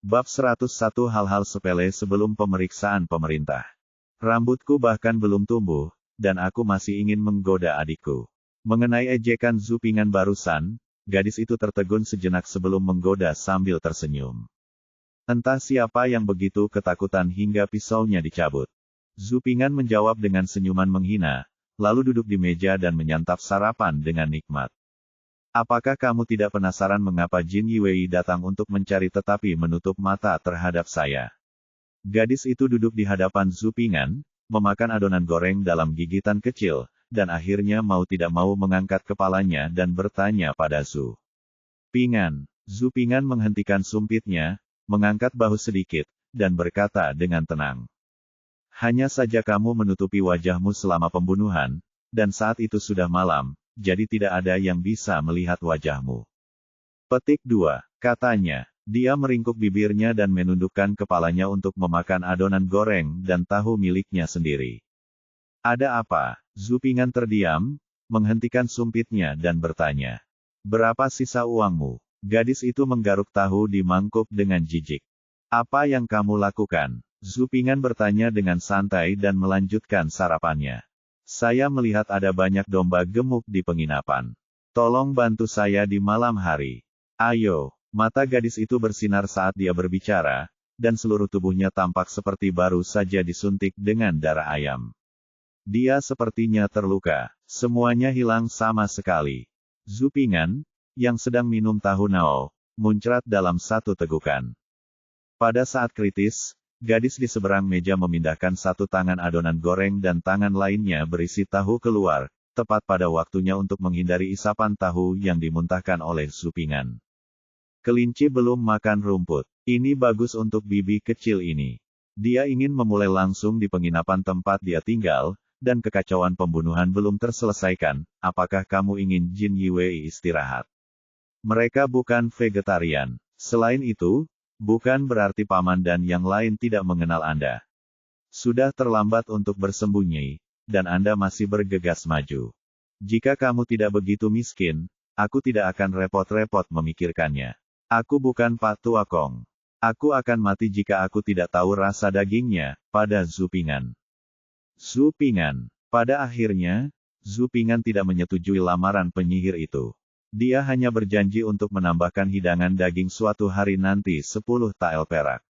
Bab 101 Hal-hal sepele sebelum pemeriksaan pemerintah. Rambutku bahkan belum tumbuh, dan aku masih ingin menggoda adikku. Mengenai ejekan Zhu Ping'an barusan, gadis itu tertegun sejenak sebelum menggoda sambil tersenyum. Entah siapa yang begitu ketakutan hingga pisaunya dicabut. Zhu Ping'an menjawab dengan senyuman menghina, lalu duduk di meja dan menyantap sarapan dengan nikmat. Apakah kamu tidak penasaran mengapa Jin Yiwei datang untuk mencari tetapi menutup mata terhadap saya? Gadis itu duduk di hadapan Zhu Ping'an, memakan adonan goreng dalam gigitan kecil, dan akhirnya mau tidak mau mengangkat kepalanya dan bertanya pada Zhu Ping'an. Zhu Ping'an menghentikan sumpitnya, mengangkat bahu sedikit, dan berkata dengan tenang. Hanya saja kamu menutupi wajahmu selama pembunuhan, dan saat itu sudah malam, jadi tidak ada yang bisa melihat wajahmu. Petik 2, katanya. Dia meringkuk bibirnya dan menundukkan kepalanya untuk memakan adonan goreng dan tahu miliknya sendiri. Ada apa? Zhu Ping'an terdiam, menghentikan sumpitnya dan bertanya. Berapa sisa uangmu? Gadis itu menggaruk tahu di mangkuk dengan jijik. Apa yang kamu lakukan? Zhu Ping'an bertanya dengan santai dan melanjutkan sarapannya. Saya melihat ada banyak domba gemuk di penginapan. Tolong bantu saya di malam hari. Ayo. Mata gadis itu bersinar saat dia berbicara, dan seluruh tubuhnya tampak seperti baru saja disuntik dengan darah ayam. Dia sepertinya terluka. Semuanya hilang sama sekali. Zhu Ping'an, yang sedang minum tahu nao, muncrat dalam satu tegukan. Pada saat kritis, gadis di seberang meja memindahkan satu tangan adonan goreng dan tangan lainnya berisi tahu keluar, tepat pada waktunya untuk menghindari isapan tahu yang dimuntahkan oleh Zhu Ping'an. Kelinci belum makan rumput. Ini bagus untuk bibi kecil ini. Dia ingin memulai langsung di penginapan tempat dia tinggal, dan kekacauan pembunuhan belum terselesaikan. Apakah kamu ingin Jin Yiwei istirahat? Mereka bukan vegetarian. Selain itu, bukan berarti paman dan yang lain tidak mengenal Anda. Sudah terlambat untuk bersembunyi, dan Anda masih bergegas maju. Jika kamu tidak begitu miskin, aku tidak akan repot-repot memikirkannya. Aku bukan Pak Tua Kong. Aku akan mati jika aku tidak tahu rasa dagingnya, pada Zhu Ping'an. Zhu Ping'an. Pada akhirnya, Zhu Ping'an tidak menyetujui lamaran penyihir itu. Dia hanya berjanji untuk menambahkan hidangan daging suatu hari nanti 10 tael perak.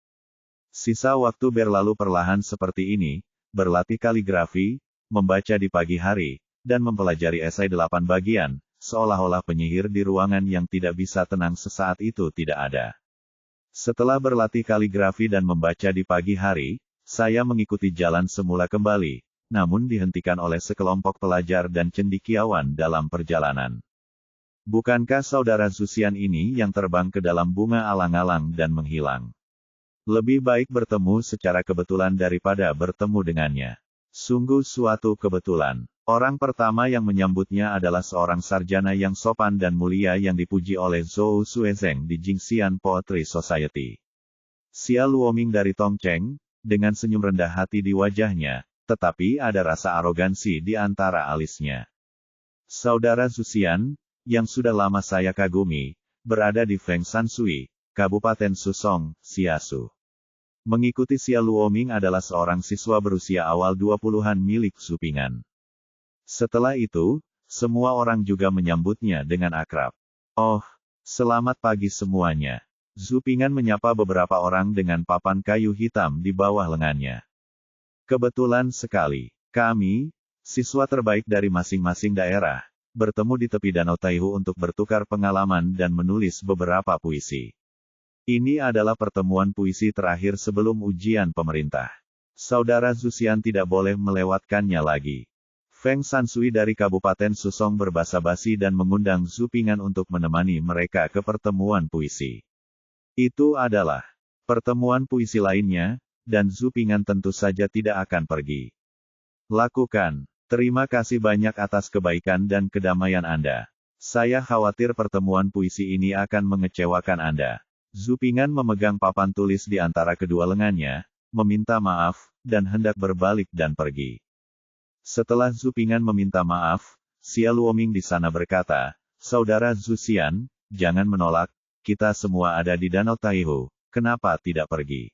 Sisa waktu berlalu perlahan seperti ini, berlatih kaligrafi, membaca di pagi hari, dan mempelajari esai 8 bagian, seolah-olah penyihir di ruangan yang tidak bisa tenang sesaat itu tidak ada. Setelah berlatih kaligrafi dan membaca di pagi hari, saya mengikuti jalan semula kembali, namun dihentikan oleh sekelompok pelajar dan cendekiawan dalam perjalanan. Bukankah saudara Zusian ini yang terbang ke dalam bunga alang-alang dan menghilang? Lebih baik bertemu secara kebetulan daripada bertemu dengannya. Sungguh suatu kebetulan. Orang pertama yang menyambutnya adalah seorang sarjana yang sopan dan mulia yang dipuji oleh Zhou Suezeng di Jingxian Poetry Society. Xia Luoming dari Tongcheng, dengan senyum rendah hati di wajahnya, tetapi ada rasa arogansi di antara alisnya. Saudara Zusian, yang sudah lama saya kagumi, berada di Feng Sansui, Kabupaten Susong, Siasu. Mengikuti Xia Luoming adalah seorang siswa berusia awal 20-an milik Zhu Ping'an. Setelah itu, semua orang juga menyambutnya dengan akrab. Oh, selamat pagi semuanya. Zhu Ping'an menyapa beberapa orang dengan papan kayu hitam di bawah lengannya. Kebetulan sekali, kami, siswa terbaik dari masing-masing daerah, bertemu di tepi Danau Taihu untuk bertukar pengalaman dan menulis beberapa puisi. Ini adalah pertemuan puisi terakhir sebelum ujian pemerintah. Saudara Zusian tidak boleh melewatkannya lagi. Feng Sansui dari Kabupaten Susong berbasa-basi dan mengundang Zhu Ping'an untuk menemani mereka ke pertemuan puisi. Itu adalah pertemuan puisi lainnya, dan Zhu Ping'an tentu saja tidak akan pergi. Lakukan. Terima kasih banyak atas kebaikan dan kedamaian Anda. Saya khawatir pertemuan puisi ini akan mengecewakan Anda. Zhu Ping'an memegang papan tulis di antara kedua lengannya, meminta maaf, dan hendak berbalik dan pergi. Setelah Zhu Ping'an meminta maaf, Xia Luoming di sana berkata, Saudara Zusian, jangan menolak, kita semua ada di Danau Taihu, kenapa tidak pergi?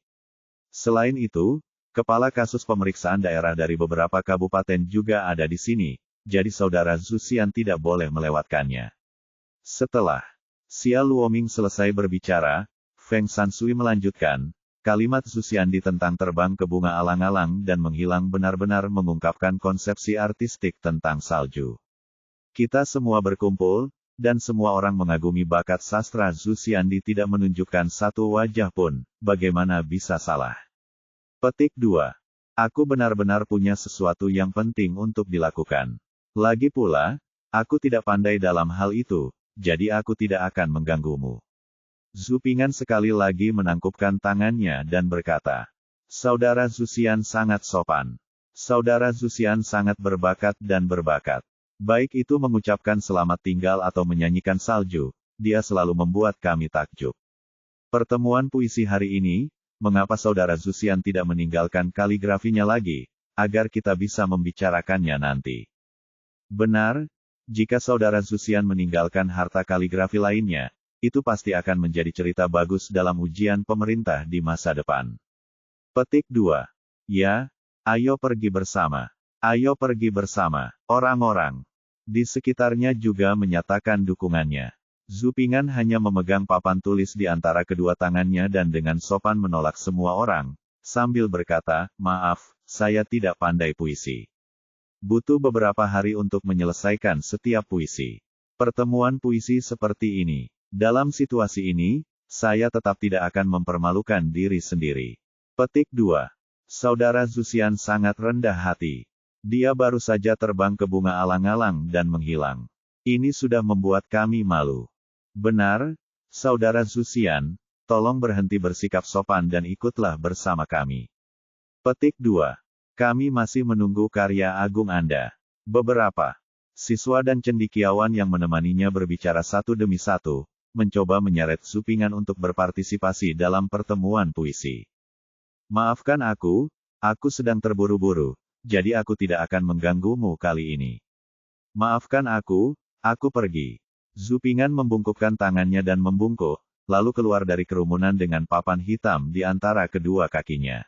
Selain itu, kepala kasus pemeriksaan daerah dari beberapa kabupaten juga ada di sini, jadi saudara Zusian tidak boleh melewatkannya. Setelah Xia Luoming selesai berbicara, Feng Shanxui melanjutkan, kalimat Zusiandi tentang terbang ke bunga alang-alang dan menghilang benar-benar mengungkapkan konsepsi artistik tentang salju. Kita semua berkumpul, dan semua orang mengagumi bakat sastra Zusiandi tidak menunjukkan satu wajah pun, bagaimana bisa salah? Petik 2. Aku benar-benar punya sesuatu yang penting untuk dilakukan. Lagi pula, aku tidak pandai dalam hal itu, jadi aku tidak akan mengganggumu. Zhu Ping'an sekali lagi menangkupkan tangannya dan berkata, Saudara Zusian sangat sopan. Saudara Zusian sangat berbakat dan berbakat. Baik itu mengucapkan selamat tinggal atau menyanyikan salju, dia selalu membuat kami takjub. Pertemuan puisi hari ini, mengapa saudara Zusian tidak meninggalkan kaligrafinya lagi, agar kita bisa membicarakannya nanti? Benar, jika saudara Zusian meninggalkan harta kaligrafi lainnya, itu pasti akan menjadi cerita bagus dalam ujian pemerintah di masa depan. Petik 2. Ya, ayo pergi bersama. Ayo pergi bersama. Orang-orang di sekitarnya juga menyatakan dukungannya. Zhu Ping'an hanya memegang papan tulis di antara kedua tangannya dan dengan sopan menolak semua orang, sambil berkata, maaf, saya tidak pandai puisi. Butuh beberapa hari untuk menyelesaikan setiap puisi. Pertemuan puisi seperti ini. Dalam situasi ini, saya tetap tidak akan mempermalukan diri sendiri. Petik 2. Saudara Zusian sangat rendah hati. Dia baru saja terbang ke bunga alang-alang dan menghilang. Ini sudah membuat kami malu. Benar, saudara Zusian, tolong berhenti bersikap sopan dan ikutlah bersama kami. Petik 2. Kami masih menunggu karya agung Anda. Beberapa siswa dan cendekiawan yang menemaninya berbicara satu demi satu, mencoba menyeret Zhu Ping'an untuk berpartisipasi dalam pertemuan puisi. Maafkan aku sedang terburu-buru, jadi aku tidak akan mengganggumu kali ini. Maafkan aku pergi. Zhu Ping'an membungkukkan tangannya dan membungkuk, lalu keluar dari kerumunan dengan papan hitam di antara kedua kakinya.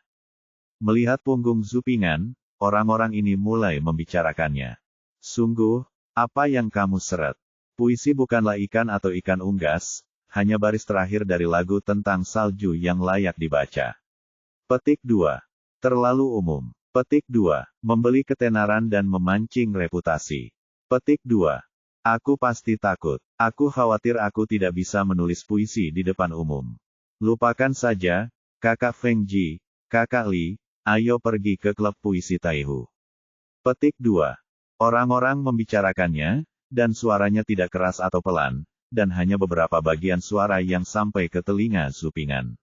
Melihat punggung Zhu Ping'an, orang-orang ini mulai membicarakannya. Sungguh, apa yang kamu seret? Puisi bukanlah ikan atau ikan unggas, hanya baris terakhir dari lagu tentang salju yang layak dibaca. Petik 2. Terlalu umum. Petik 2. Membeli ketenaran dan memancing reputasi. Petik 2. Aku pasti takut. Aku khawatir aku tidak bisa menulis puisi di depan umum. Lupakan saja, kakak Feng Ji, kakak Li, ayo pergi ke klub puisi Taihu. Petik 2. Orang-orang membicarakannya, dan suaranya tidak keras atau pelan, dan hanya beberapa bagian suara yang sampai ke telinga Zhu Ping'an.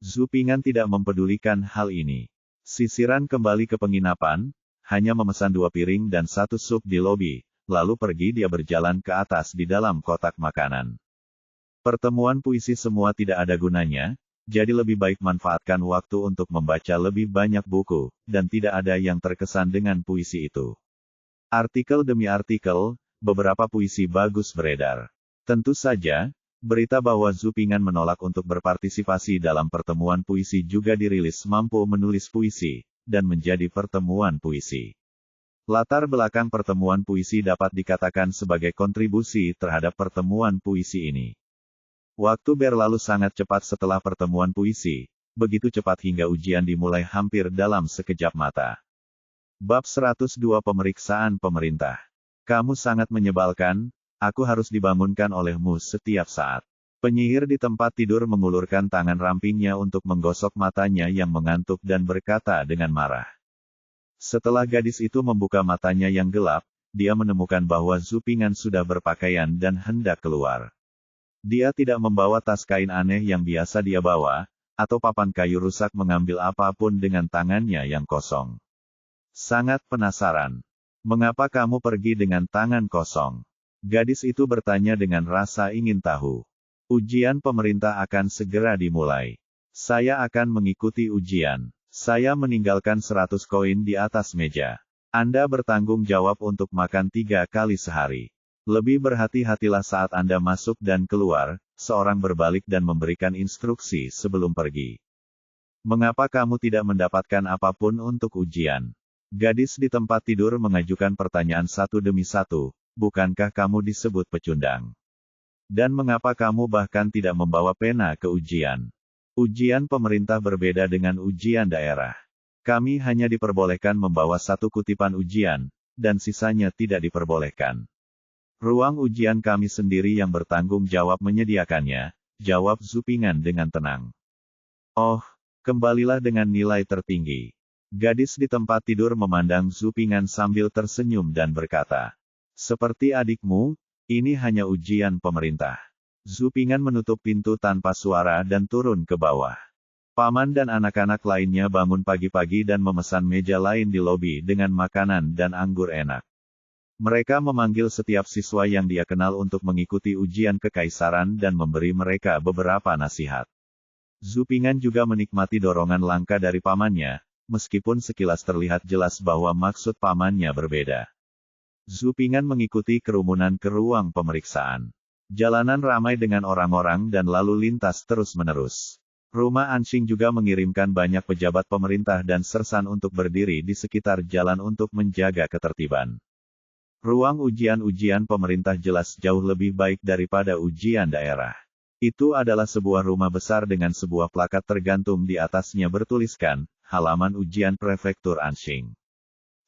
Zhu Ping'an tidak mempedulikan hal ini. Sisiran kembali ke penginapan, hanya memesan 2 piring dan 1 sup di lobi, lalu pergi dia berjalan ke atas di dalam kotak makanan. Pertemuan puisi semua tidak ada gunanya, jadi lebih baik manfaatkan waktu untuk membaca lebih banyak buku, dan tidak ada yang terkesan dengan puisi itu. Artikel demi artikel, beberapa puisi bagus beredar. Tentu saja, berita bahwa Zhu Ping'an menolak untuk berpartisipasi dalam pertemuan puisi juga dirilis mampu menulis puisi, dan menjadi pertemuan puisi. Latar belakang pertemuan puisi dapat dikatakan sebagai kontribusi terhadap pertemuan puisi ini. Waktu berlalu sangat cepat setelah pertemuan puisi, begitu cepat hingga ujian dimulai hampir dalam sekejap mata. Bab 102 Pemeriksaan Pemerintah. Kamu sangat menyebalkan, aku harus dibangunkan olehmu setiap saat. Penyihir di tempat tidur mengulurkan tangan rampingnya untuk menggosok matanya yang mengantuk dan berkata dengan marah. Setelah gadis itu membuka matanya yang gelap, dia menemukan bahwa Zhu Ping'an sudah berpakaian dan hendak keluar. Dia tidak membawa tas kain aneh yang biasa dia bawa, atau papan kayu rusak mengambil apapun dengan tangannya yang kosong. Sangat penasaran. Mengapa kamu pergi dengan tangan kosong? Gadis itu bertanya dengan rasa ingin tahu. Ujian pemerintah akan segera dimulai. Saya akan mengikuti ujian. Saya meninggalkan 100 koin di atas meja. Anda bertanggung jawab untuk makan 3 kali sehari. Lebih berhati-hatilah saat Anda masuk dan keluar, seorang berbalik dan memberikan instruksi sebelum pergi. Mengapa kamu tidak mendapatkan apapun untuk ujian? Gadis di tempat tidur mengajukan pertanyaan satu demi satu, bukankah kamu disebut pecundang? Dan mengapa kamu bahkan tidak membawa pena ke ujian? Ujian pemerintah berbeda dengan ujian daerah. Kami hanya diperbolehkan membawa satu kutipan ujian, dan sisanya tidak diperbolehkan. Ruang ujian kami sendiri yang bertanggung jawab menyediakannya, jawab Zupingan dengan tenang. Oh, kembalilah dengan nilai tertinggi. Gadis di tempat tidur memandang Zupingan sambil tersenyum dan berkata, seperti adikmu, ini hanya ujian pemerintah. Zupingan menutup pintu tanpa suara dan turun ke bawah. Paman dan anak-anak lainnya bangun pagi-pagi dan memesan meja lain di lobi dengan makanan dan anggur enak. Mereka memanggil setiap siswa yang dia kenal untuk mengikuti ujian kekaisaran dan memberi mereka beberapa nasihat. Zupingan juga menikmati dorongan langka dari pamannya, meskipun sekilas terlihat jelas bahwa maksud pamannya berbeda. Zupingan mengikuti kerumunan ke ruang pemeriksaan. Jalanan ramai dengan orang-orang dan lalu lintas terus-menerus. Rumah Anxing juga mengirimkan banyak pejabat pemerintah dan sersan untuk berdiri di sekitar jalan untuk menjaga ketertiban. Ruang ujian-ujian pemerintah jelas jauh lebih baik daripada ujian daerah. Itu adalah sebuah rumah besar dengan sebuah plakat tergantung di atasnya bertuliskan, halaman ujian prefektur Anxing.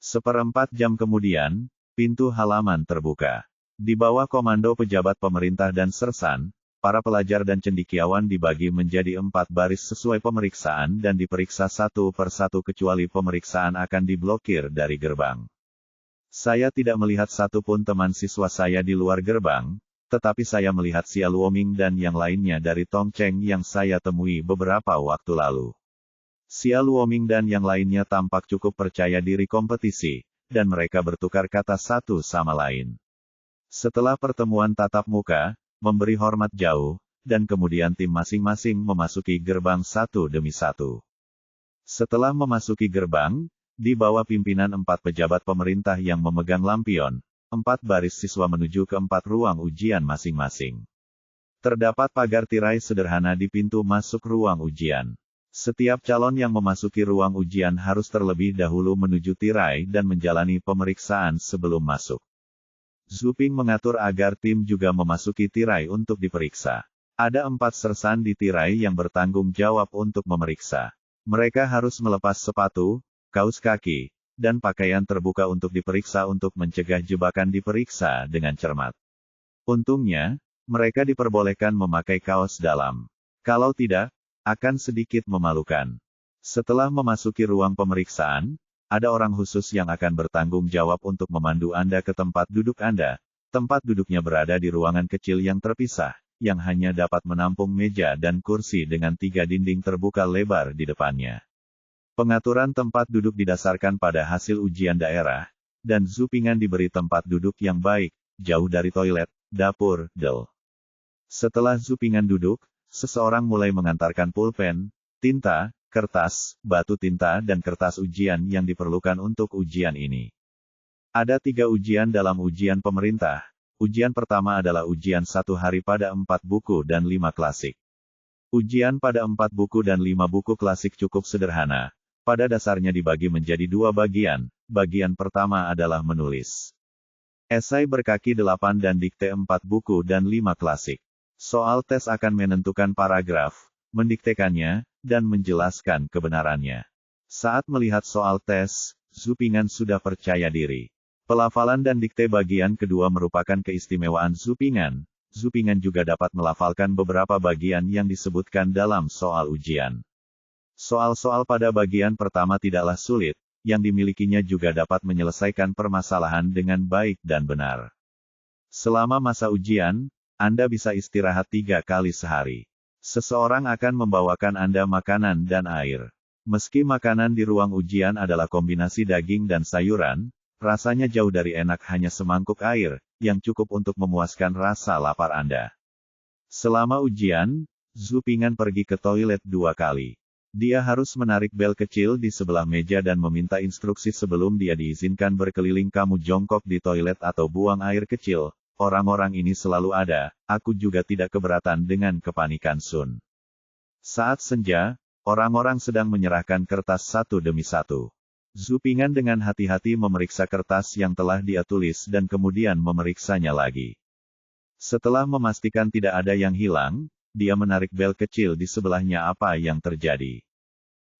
Seperempat jam kemudian, pintu halaman terbuka. Di bawah komando pejabat pemerintah dan sersan, para pelajar dan cendekiawan dibagi menjadi 4 baris sesuai pemeriksaan dan diperiksa satu per satu kecuali pemeriksaan akan diblokir dari gerbang. Saya tidak melihat satupun teman siswa saya di luar gerbang, tetapi saya melihat Xia Luoming dan yang lainnya dari Tongcheng yang saya temui beberapa waktu lalu. Xia Luoming dan yang lainnya tampak cukup percaya diri kompetisi, dan mereka bertukar kata satu sama lain. Setelah pertemuan tatap muka, memberi hormat jauh, dan kemudian tim masing-masing memasuki gerbang satu demi satu. Setelah memasuki gerbang, di bawah pimpinan 4 pejabat pemerintah yang memegang lampion, 4 baris siswa menuju ke 4 ruang ujian masing-masing. Terdapat pagar tirai sederhana di pintu masuk ruang ujian. Setiap calon yang memasuki ruang ujian harus terlebih dahulu menuju tirai dan menjalani pemeriksaan sebelum masuk. Zuping mengatur agar tim juga memasuki tirai untuk diperiksa. Ada 4 sersan di tirai yang bertanggung jawab untuk memeriksa. Mereka harus melepas sepatu, kaus kaki, dan pakaian terbuka untuk diperiksa untuk mencegah jebakan diperiksa dengan cermat. Untungnya, mereka diperbolehkan memakai kaos dalam. Kalau tidak, akan sedikit memalukan. Setelah memasuki ruang pemeriksaan, ada orang khusus yang akan bertanggung jawab untuk memandu Anda ke tempat duduk Anda. Tempat duduknya berada di ruangan kecil yang terpisah, yang hanya dapat menampung meja dan kursi dengan 3 dinding terbuka lebar di depannya. Pengaturan tempat duduk didasarkan pada hasil ujian daerah, dan Zupingan diberi tempat duduk yang baik, jauh dari toilet, dapur, del. Setelah Zupingan duduk, seseorang mulai mengantarkan pulpen, tinta, kertas, batu tinta dan kertas ujian yang diperlukan untuk ujian ini. Ada 3 ujian dalam ujian pemerintah. Ujian pertama adalah ujian 1 hari pada 4 buku dan 5 klasik. Ujian pada 4 buku dan 5 buku klasik cukup sederhana. Pada dasarnya dibagi menjadi 2 bagian. Bagian pertama adalah menulis esai berkaki 8 dan dikte 4 buku dan 5 klasik. Soal tes akan menentukan paragraf, mendiktekannya, dan menjelaskan kebenarannya. Saat melihat soal tes, Zupingan sudah percaya diri. Pelafalan dan dikte bagian kedua merupakan keistimewaan Zupingan. Zupingan juga dapat melafalkan beberapa bagian yang disebutkan dalam soal ujian. Soal-soal pada bagian pertama tidaklah sulit, yang dimilikinya juga dapat menyelesaikan permasalahan dengan baik dan benar. Selama masa ujian, Anda bisa istirahat 3 kali sehari. Seseorang akan membawakan Anda makanan dan air. Meski makanan di ruang ujian adalah kombinasi daging dan sayuran, rasanya jauh dari enak hanya semangkuk air, yang cukup untuk memuaskan rasa lapar Anda. Selama ujian, Zupingan pergi ke toilet 2 kali. Dia harus menarik bel kecil di sebelah meja dan meminta instruksi sebelum dia diizinkan berkeliling. Kamu jongkok di toilet atau buang air kecil, orang-orang ini selalu ada, aku juga tidak keberatan dengan kepanikan Sun. Saat senja, orang-orang sedang menyerahkan kertas satu demi satu. Zhu Ping'an dengan hati-hati memeriksa kertas yang telah dia tulis dan kemudian memeriksanya lagi. Setelah memastikan tidak ada yang hilang, dia menarik bel kecil di sebelahnya. Apa yang terjadi?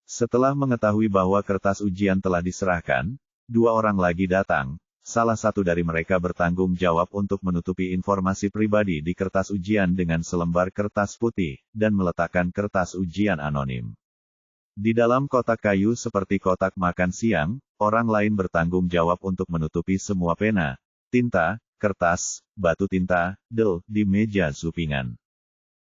Setelah mengetahui bahwa kertas ujian telah diserahkan, dua orang lagi datang. Salah satu dari mereka bertanggung jawab untuk menutupi informasi pribadi di kertas ujian dengan selembar kertas putih, dan meletakkan kertas ujian anonim. Di dalam kotak kayu seperti kotak makan siang, orang lain bertanggung jawab untuk menutupi semua pena, tinta, kertas, batu tinta, di meja Zhu Ping'an.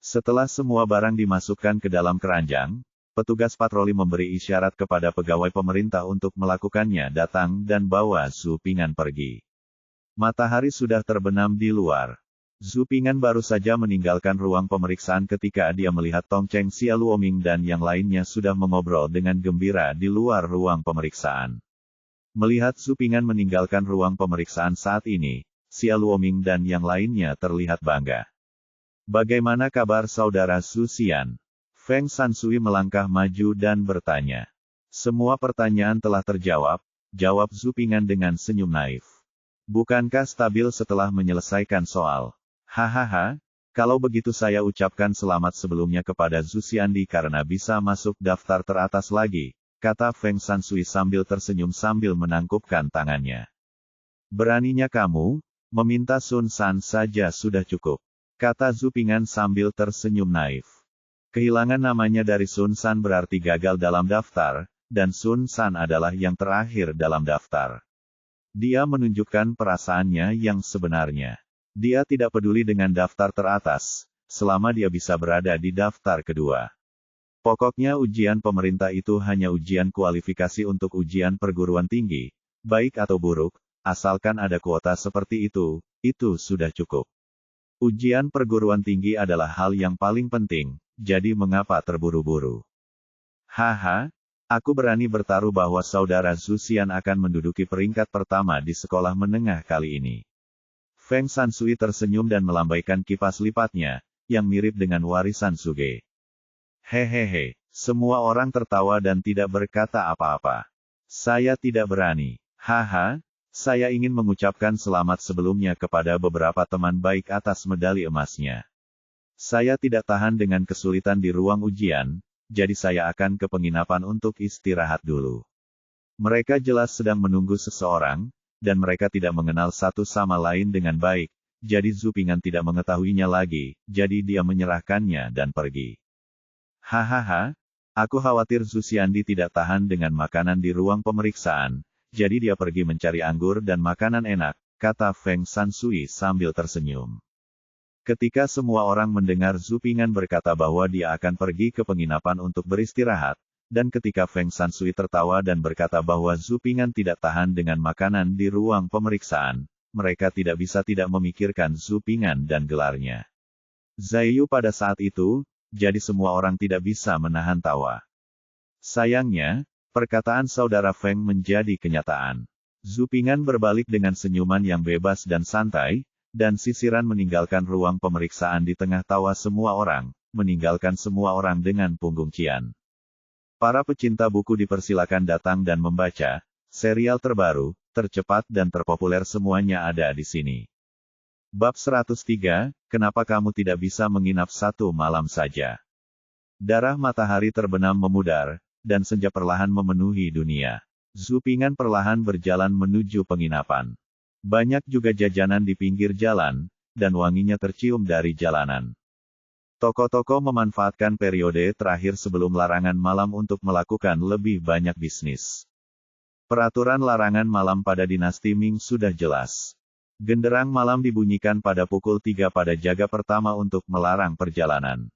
Setelah semua barang dimasukkan ke dalam keranjang, petugas patroli memberi isyarat kepada pegawai pemerintah untuk melakukannya datang dan bawa Zhu Ping'an pergi. Matahari sudah terbenam di luar. Zhu Ping'an baru saja meninggalkan ruang pemeriksaan ketika dia melihat Tong Cheng Xia Luoming dan yang lainnya sudah mengobrol dengan gembira di luar ruang pemeriksaan. Melihat Zhu Ping'an meninggalkan ruang pemeriksaan saat ini, Xia Luoming dan yang lainnya terlihat bangga. Bagaimana kabar saudara Zhu Xian? Feng Shanxui melangkah maju dan bertanya. Semua pertanyaan telah terjawab, jawab Zhu Ping'an dengan senyum naif. Bukankah stabil setelah menyelesaikan soal? Hahaha, kalau begitu saya ucapkan selamat sebelumnya kepada Zhu Xiandi karena bisa masuk daftar teratas lagi, kata Feng Shanxui sambil tersenyum sambil menangkupkan tangannya. Beraninya kamu, meminta Sun San saja sudah cukup, kata Zhu Ping'an sambil tersenyum naif. Kehilangan namanya dari Sun San berarti gagal dalam daftar, dan Sun San adalah yang terakhir dalam daftar. Dia menunjukkan perasaannya yang sebenarnya. Dia tidak peduli dengan daftar teratas, selama dia bisa berada di daftar kedua. Pokoknya ujian pemerintah itu hanya ujian kualifikasi untuk ujian perguruan tinggi, baik atau buruk, asalkan ada kuota seperti itu sudah cukup. Ujian perguruan tinggi adalah hal yang paling penting, jadi mengapa terburu-buru? Haha, aku berani bertaruh bahwa saudara Zhu Xian akan menduduki peringkat pertama di sekolah menengah kali ini. Feng Shanxui tersenyum dan melambaikan kipas lipatnya, yang mirip dengan warisan Suge. Hehehe, semua orang tertawa dan tidak berkata apa-apa. Saya tidak berani. Haha, saya ingin mengucapkan selamat sebelumnya kepada beberapa teman baik atas medali emasnya. Saya tidak tahan dengan kesulitan di ruang ujian, jadi saya akan ke penginapan untuk istirahat dulu. Mereka jelas sedang menunggu seseorang, dan mereka tidak mengenal satu sama lain dengan baik, jadi Zhu Ping'an tidak mengetahuinya lagi, jadi dia menyerahkannya dan pergi. Hahaha, aku khawatir Zhu Xiandi tidak tahan dengan makanan di ruang pemeriksaan, jadi dia pergi mencari anggur dan makanan enak, kata Feng Shanxui sambil tersenyum. Ketika semua orang mendengar Zhu Ping'an berkata bahwa dia akan pergi ke penginapan untuk beristirahat, dan ketika Feng Shanxui tertawa dan berkata bahwa Zhu Ping'an tidak tahan dengan makanan di ruang pemeriksaan, mereka tidak bisa tidak memikirkan Zhu Ping'an dan gelarnya. Zaiyu pada saat itu, jadi semua orang tidak bisa menahan tawa. Sayangnya, perkataan saudara Feng menjadi kenyataan. Zhu Ping'an berbalik dengan senyuman yang bebas dan santai, dan sisiran meninggalkan ruang pemeriksaan di tengah tawa semua orang, meninggalkan semua orang dengan punggung cian. Para pecinta buku dipersilakan datang dan membaca, serial terbaru, tercepat dan terpopuler semuanya ada di sini. Bab 103, Kenapa Kamu Tidak Bisa Menginap Satu Malam Saja? Darah matahari terbenam memudar, dan senja perlahan memenuhi dunia. Zhu Ping'an perlahan berjalan menuju penginapan. Banyak juga jajanan di pinggir jalan, dan wanginya tercium dari jalanan. Toko-toko memanfaatkan periode terakhir sebelum larangan malam untuk melakukan lebih banyak bisnis. Peraturan larangan malam pada dinasti Ming sudah jelas. Genderang malam dibunyikan pada pukul 3 pada jaga pertama untuk melarang perjalanan.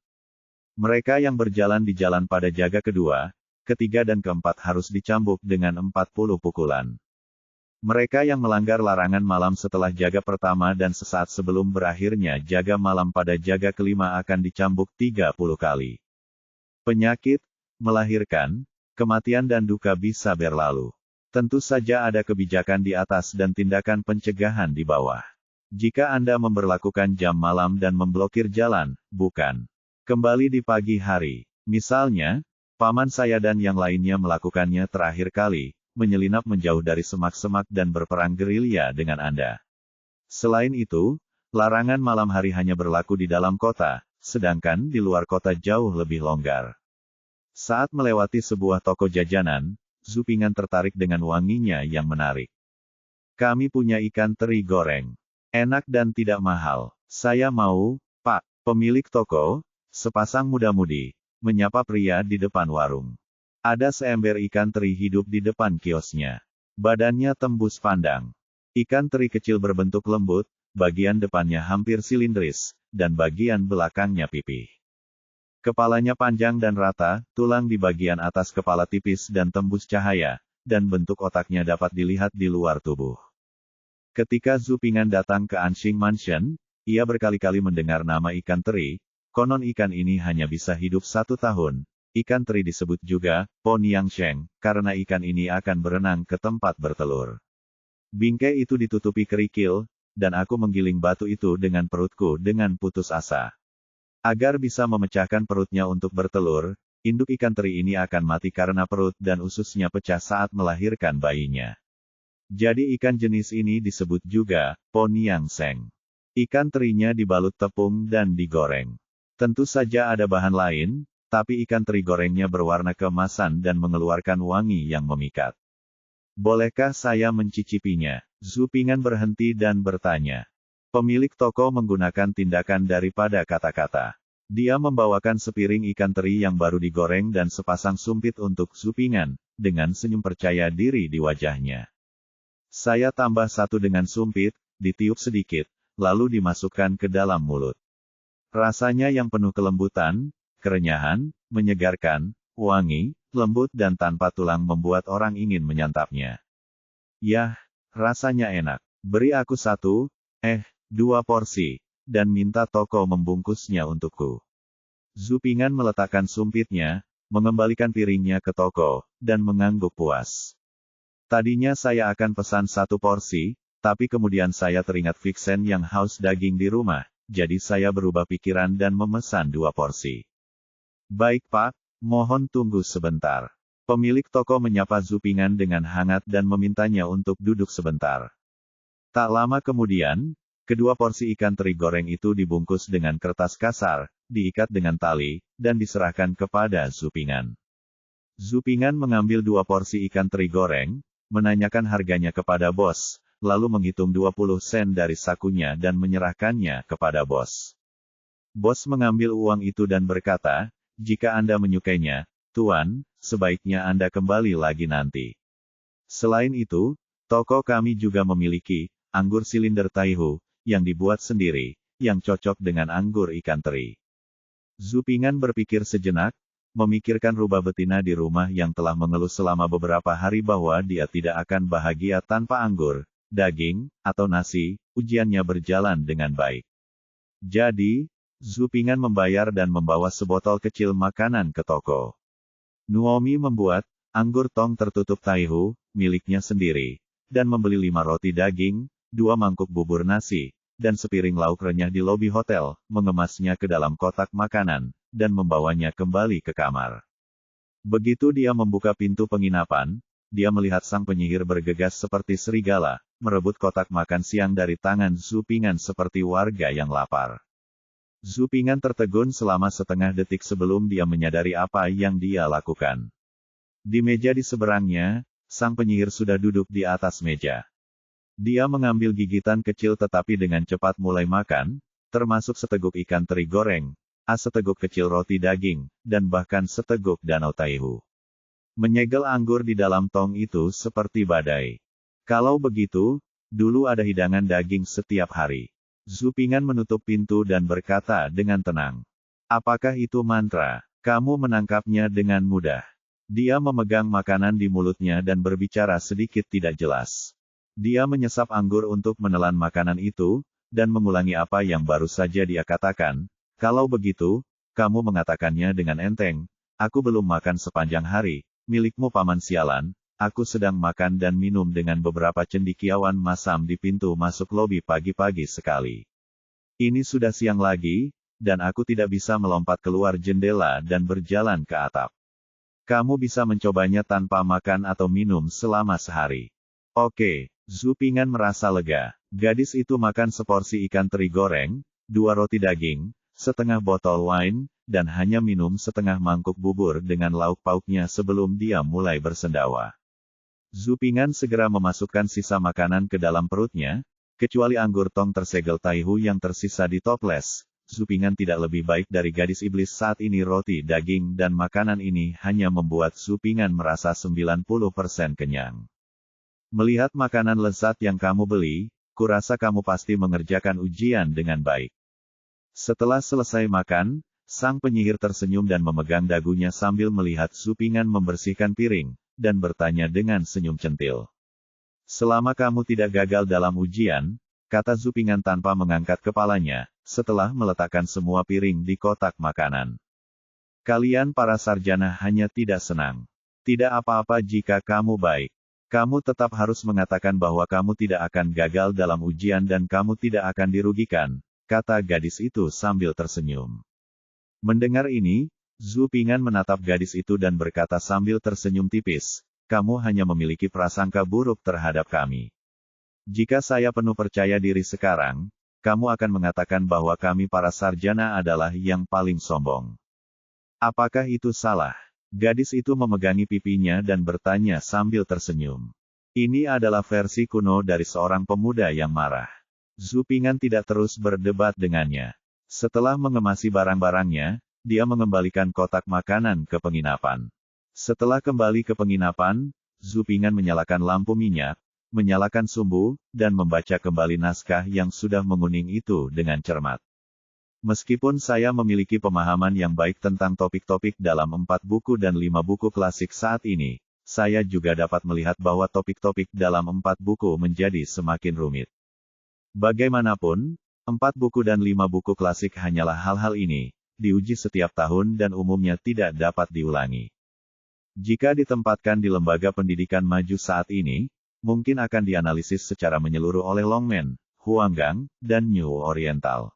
Mereka yang berjalan di jalan pada jaga kedua, ketiga dan keempat harus dicambuk dengan 40 pukulan. Mereka yang melanggar larangan malam setelah jaga pertama dan sesaat sebelum berakhirnya jaga malam pada jaga kelima akan dicambuk 30 kali. Penyakit, melahirkan, kematian dan duka bisa berlalu. Tentu saja ada kebijakan di atas dan tindakan pencegahan di bawah. Jika Anda memberlakukan jam malam dan memblokir jalan, bukan. Kembali di pagi hari. Misalnya, paman saya dan yang lainnya melakukannya terakhir kali, menyelinap menjauh dari semak-semak dan berperang gerilya dengan Anda. Selain itu, larangan malam hari hanya berlaku di dalam kota, sedangkan di luar kota jauh lebih longgar. Saat melewati sebuah toko jajanan, Zupingan tertarik dengan wanginya yang menarik. Kami punya ikan teri goreng. Enak dan tidak mahal. Saya mau, Pak. Pemilik toko, sepasang muda-mudi, menyapa pria di depan warung. Ada seember ikan teri hidup di depan kiosnya. Badannya tembus pandang. Ikan teri kecil berbentuk lembut, bagian depannya hampir silindris, dan bagian belakangnya pipih. Kepalanya panjang dan rata, tulang di bagian atas kepala tipis dan tembus cahaya, dan bentuk otaknya dapat dilihat di luar tubuh. Ketika Zupingan datang ke Anxing Mansion, ia berkali-kali mendengar nama ikan teri, konon ikan ini hanya bisa hidup 1 tahun. Ikan teri disebut juga Po Niang Sheng, karena ikan ini akan berenang ke tempat bertelur. Bingkai itu ditutupi kerikil, dan aku menggiling batu itu dengan perutku dengan putus asa. Agar bisa memecahkan perutnya untuk bertelur, induk ikan teri ini akan mati karena perut dan ususnya pecah saat melahirkan bayinya. Jadi ikan jenis ini disebut juga Po Niang Sheng. Ikan terinya dibalut tepung dan digoreng. Tentu saja ada bahan lain, tapi ikan teri gorengnya berwarna keemasan dan mengeluarkan wangi yang memikat. Bolehkah saya mencicipinya? Zupingan berhenti dan bertanya. Pemilik toko menggunakan tindakan daripada kata-kata. Dia membawakan sepiring ikan teri yang baru digoreng dan sepasang sumpit untuk Zupingan, dengan senyum percaya diri di wajahnya. Saya tambah 1 dengan sumpit, ditiup sedikit, lalu dimasukkan ke dalam mulut. Rasanya yang penuh kelembutan, kerenyahan, menyegarkan, wangi, lembut dan tanpa tulang membuat orang ingin menyantapnya. Yah, rasanya enak. Beri aku 1, 2 porsi, dan minta toko membungkusnya untukku. Zupingan meletakkan sumpitnya, mengembalikan piringnya ke toko, dan mengangguk puas. Tadinya saya akan pesan 1 porsi, tapi kemudian saya teringat Vixen yang haus daging di rumah, jadi saya berubah pikiran dan memesan 2 porsi. Baik Pak, mohon tunggu sebentar. Pemilik toko menyapa Zupingan dengan hangat dan memintanya untuk duduk sebentar. Tak lama kemudian, kedua porsi ikan teri goreng itu dibungkus dengan kertas kasar, diikat dengan tali, dan diserahkan kepada Zupingan. Zupingan mengambil 2 porsi ikan teri goreng, menanyakan harganya kepada bos, lalu menghitung 20 sen dari sakunya dan menyerahkannya kepada bos. Bos mengambil uang itu dan berkata, jika Anda menyukainya, Tuan, sebaiknya Anda kembali lagi nanti. Selain itu, toko kami juga memiliki anggur silinder Taihu, yang dibuat sendiri, yang cocok dengan anggur ikan teri. Zupingan berpikir sejenak, memikirkan rubah betina di rumah yang telah mengeluh selama beberapa hari bahwa dia tidak akan bahagia tanpa anggur, daging, atau nasi. Ujiannya berjalan dengan baik. Jadi, Zupingan membayar dan membawa sebotol kecil makanan ke toko. Nuomi membuat anggur tong tertutup Taihu, miliknya sendiri, dan membeli 5 roti daging, 2 mangkuk bubur nasi, dan sepiring lauk renyah di lobi hotel, mengemasnya ke dalam kotak makanan, dan membawanya kembali ke kamar. Begitu dia membuka pintu penginapan, dia melihat sang penyihir bergegas seperti serigala, merebut kotak makan siang dari tangan Zupingan seperti warga yang lapar. Zupingan tertegun selama setengah detik sebelum dia menyadari apa yang dia lakukan. Di meja di seberangnya, sang penyihir sudah duduk di atas meja. Dia mengambil gigitan kecil tetapi dengan cepat mulai makan, termasuk seteguk ikan teri goreng, seteguk kecil roti daging, dan bahkan seteguk danau Taihu. Menyegel anggur di dalam tong itu seperti badai. Kalau begitu, dulu ada hidangan daging setiap hari. Zupingan menutup pintu dan berkata dengan tenang. Apakah itu mantra? Kamu menangkapnya dengan mudah. Dia memegang makanan di mulutnya dan berbicara sedikit tidak jelas. Dia menyesap anggur untuk menelan makanan itu, dan mengulangi apa yang baru saja dia katakan. Kalau begitu, kamu mengatakannya dengan enteng, aku belum makan sepanjang hari, milikmu paman sialan, aku sedang makan dan minum dengan beberapa cendekiawan masam di pintu masuk lobi pagi-pagi sekali. Ini sudah siang lagi, dan aku tidak bisa melompat keluar jendela dan berjalan ke atap. Kamu bisa mencobanya tanpa makan atau minum selama sehari. Oke, Zhu Ping'an merasa lega. Gadis itu makan seporsi ikan teri goreng, 2 roti daging, setengah botol wine, dan hanya minum setengah mangkuk bubur dengan lauk pauknya sebelum dia mulai bersendawa. Zhu Ping'an segera memasukkan sisa makanan ke dalam perutnya, kecuali anggur tong tersegel Taihu yang tersisa di toples. Zhu Ping'an tidak lebih baik dari gadis iblis saat ini. Roti daging dan makanan ini hanya membuat Zhu Ping'an merasa 90% kenyang. Melihat makanan lezat yang kamu beli, kurasa kamu pasti mengerjakan ujian dengan baik. Setelah selesai makan, sang penyihir tersenyum dan memegang dagunya sambil melihat Zhu Ping'an membersihkan piring, dan bertanya dengan senyum centil. Selama kamu tidak gagal dalam ujian, kata Zhu Ping'an tanpa mengangkat kepalanya, setelah meletakkan semua piring di kotak makanan. Kalian para sarjana hanya tidak senang. Tidak apa-apa jika kamu baik. Kamu tetap harus mengatakan bahwa kamu tidak akan gagal dalam ujian dan kamu tidak akan dirugikan, kata gadis itu sambil tersenyum. Mendengar ini, Zhu Ping'an menatap gadis itu dan berkata sambil tersenyum tipis, kamu hanya memiliki prasangka buruk terhadap kami. Jika saya penuh percaya diri sekarang, kamu akan mengatakan bahwa kami para sarjana adalah yang paling sombong. Apakah itu salah? Gadis itu memegangi pipinya dan bertanya sambil tersenyum. Ini adalah versi kuno dari seorang pemuda yang marah. Zhu Ping'an tidak terus berdebat dengannya. Setelah mengemasi barang-barangnya, dia mengembalikan kotak makanan ke penginapan. Setelah kembali ke penginapan, Zhu Ping'an menyalakan lampu minyak, menyalakan sumbu, dan membaca kembali naskah yang sudah menguning itu dengan cermat. Meskipun saya memiliki pemahaman yang baik tentang topik-topik dalam 4 buku dan 5 buku klasik saat ini, saya juga dapat melihat bahwa topik-topik dalam 4 buku menjadi semakin rumit. Bagaimanapun, 4 buku dan 5 buku klasik hanyalah hal-hal ini, diuji setiap tahun dan umumnya tidak dapat diulangi. Jika ditempatkan di lembaga pendidikan maju saat ini, mungkin akan dianalisis secara menyeluruh oleh Longmen, Huanggang, dan New Oriental.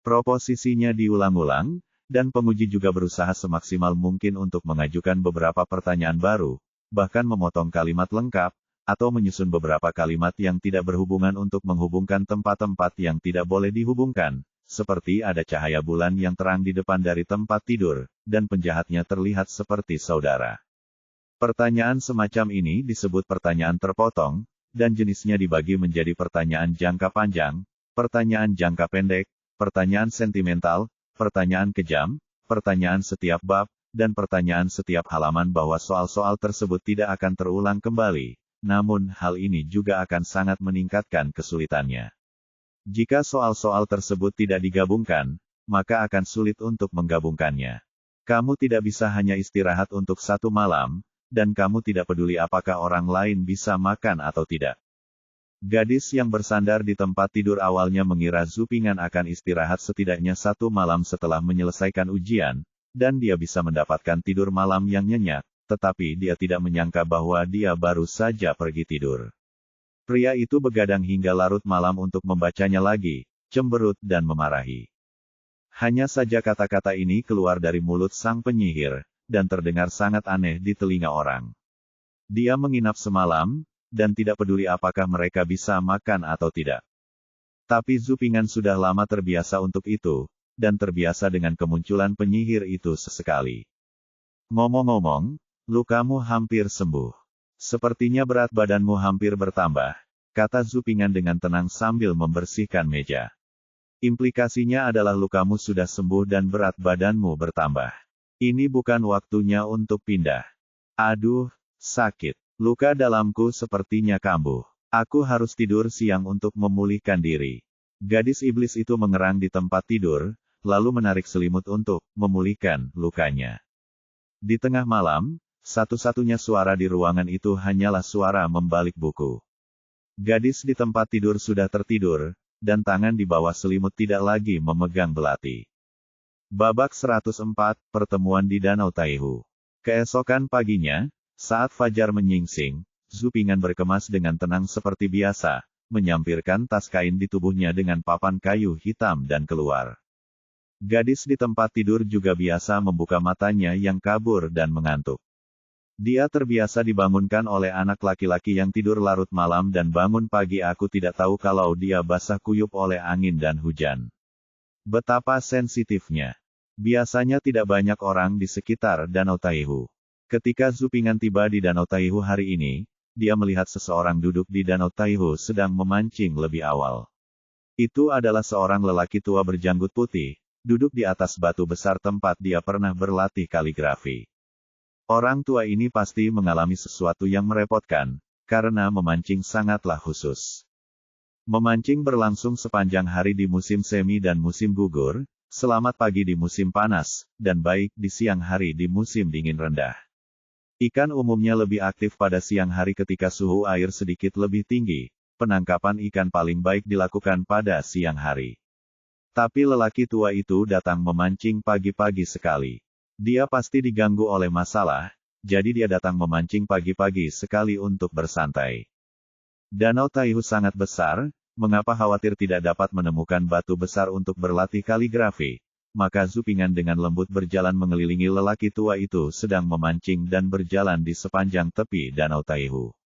Proposisinya diulang-ulang, dan penguji juga berusaha semaksimal mungkin untuk mengajukan beberapa pertanyaan baru, bahkan memotong kalimat lengkap, atau menyusun beberapa kalimat yang tidak berhubungan untuk menghubungkan tempat-tempat yang tidak boleh dihubungkan, seperti ada cahaya bulan yang terang di depan dari tempat tidur, dan penjahatnya terlihat seperti saudara. Pertanyaan semacam ini disebut pertanyaan terpotong, dan jenisnya dibagi menjadi pertanyaan jangka panjang, pertanyaan jangka pendek, pertanyaan sentimental, pertanyaan kejam, pertanyaan setiap bab, dan pertanyaan setiap halaman bahwa soal-soal tersebut tidak akan terulang kembali. Namun hal ini juga akan sangat meningkatkan kesulitannya. Jika soal-soal tersebut tidak digabungkan, maka akan sulit untuk menggabungkannya. Kamu tidak bisa hanya istirahat untuk 1 malam, dan kamu tidak peduli apakah orang lain bisa makan atau tidak. Gadis yang bersandar di tempat tidur awalnya mengira Zhu Ping'an akan istirahat setidaknya 1 malam setelah menyelesaikan ujian, dan dia bisa mendapatkan tidur malam yang nyenyak. Tetapi dia tidak menyangka bahwa dia baru saja pergi tidur. Pria itu begadang hingga larut malam untuk membacanya lagi, cemberut dan memarahi. Hanya saja kata-kata ini keluar dari mulut sang penyihir, dan terdengar sangat aneh di telinga orang. Dia menginap semalam, dan tidak peduli apakah mereka bisa makan atau tidak. Tapi Zhu Ping'an sudah lama terbiasa untuk itu, dan terbiasa dengan kemunculan penyihir itu sesekali. Ngomong-ngomong, lukamu hampir sembuh. Sepertinya berat badanmu hampir bertambah, kata Zhu Ping'an dengan tenang sambil membersihkan meja. Implikasinya adalah lukamu sudah sembuh dan berat badanmu bertambah. Ini bukan waktunya untuk pindah. Aduh, sakit. Luka dalamku sepertinya kambuh. Aku harus tidur siang untuk memulihkan diri. Gadis iblis itu mengerang di tempat tidur, lalu menarik selimut untuk memulihkan lukanya. Di tengah malam, satu-satunya suara di ruangan itu hanyalah suara membalik buku. Gadis di tempat tidur sudah tertidur, dan tangan di bawah selimut tidak lagi memegang belati. Babak 104, Pertemuan di Danau Taihu. Keesokan paginya, Saat fajar menyingsing, Zupingan berkemas dengan tenang seperti biasa, menyampirkan tas kain di tubuhnya dengan papan kayu hitam dan keluar. Gadis di tempat tidur juga biasa membuka matanya yang kabur dan mengantuk. Dia terbiasa dibangunkan oleh anak laki-laki yang tidur larut malam dan bangun pagi. Aku tidak tahu kalau dia basah kuyup oleh angin dan hujan. Betapa sensitifnya. Biasanya tidak banyak orang di sekitar Danau Taihu. Ketika Zupingan tiba di Danau Taihu hari ini, dia melihat seseorang duduk di Danau Taihu sedang memancing lebih awal. Itu adalah seorang lelaki tua berjanggut putih, duduk di atas batu besar tempat dia pernah berlatih kaligrafi. Orang tua ini pasti mengalami sesuatu yang merepotkan, karena memancing sangatlah khusus. Memancing berlangsung sepanjang hari di musim semi dan musim gugur, selamat pagi di musim panas, dan baik di siang hari di musim dingin rendah. Ikan umumnya lebih aktif pada siang hari ketika suhu air sedikit lebih tinggi. Penangkapan ikan paling baik dilakukan pada siang hari. Tapi lelaki tua itu datang memancing pagi-pagi sekali. Dia pasti diganggu oleh masalah, jadi dia datang memancing pagi-pagi sekali untuk bersantai. Danau Taihu sangat besar, mengapa khawatir tidak dapat menemukan batu besar untuk berlatih kaligrafi? Maka Zupingan dengan lembut berjalan mengelilingi lelaki tua itu sedang memancing dan berjalan di sepanjang tepi Danau Taihu.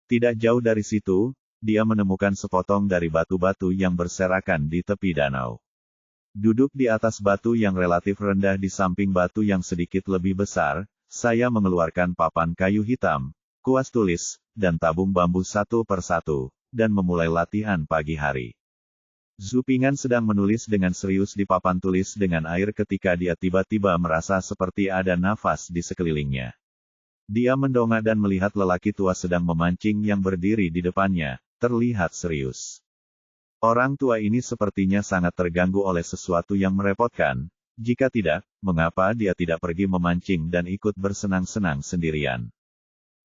Tidak jauh dari situ, dia menemukan sepotong dari batu-batu yang berserakan di tepi danau. Duduk di atas batu yang relatif rendah di samping batu yang sedikit lebih besar, saya mengeluarkan papan kayu hitam, kuas tulis, dan tabung bambu satu persatu, dan memulai latihan pagi hari. Zupingan sedang menulis dengan serius di papan tulis dengan air ketika dia tiba-tiba merasa seperti ada nafas di sekelilingnya. Dia mendongak dan melihat lelaki tua sedang memancing yang berdiri di depannya, terlihat serius. Orang tua ini sepertinya sangat terganggu oleh sesuatu yang merepotkan. Jika tidak, mengapa dia tidak pergi memancing dan ikut bersenang-senang sendirian?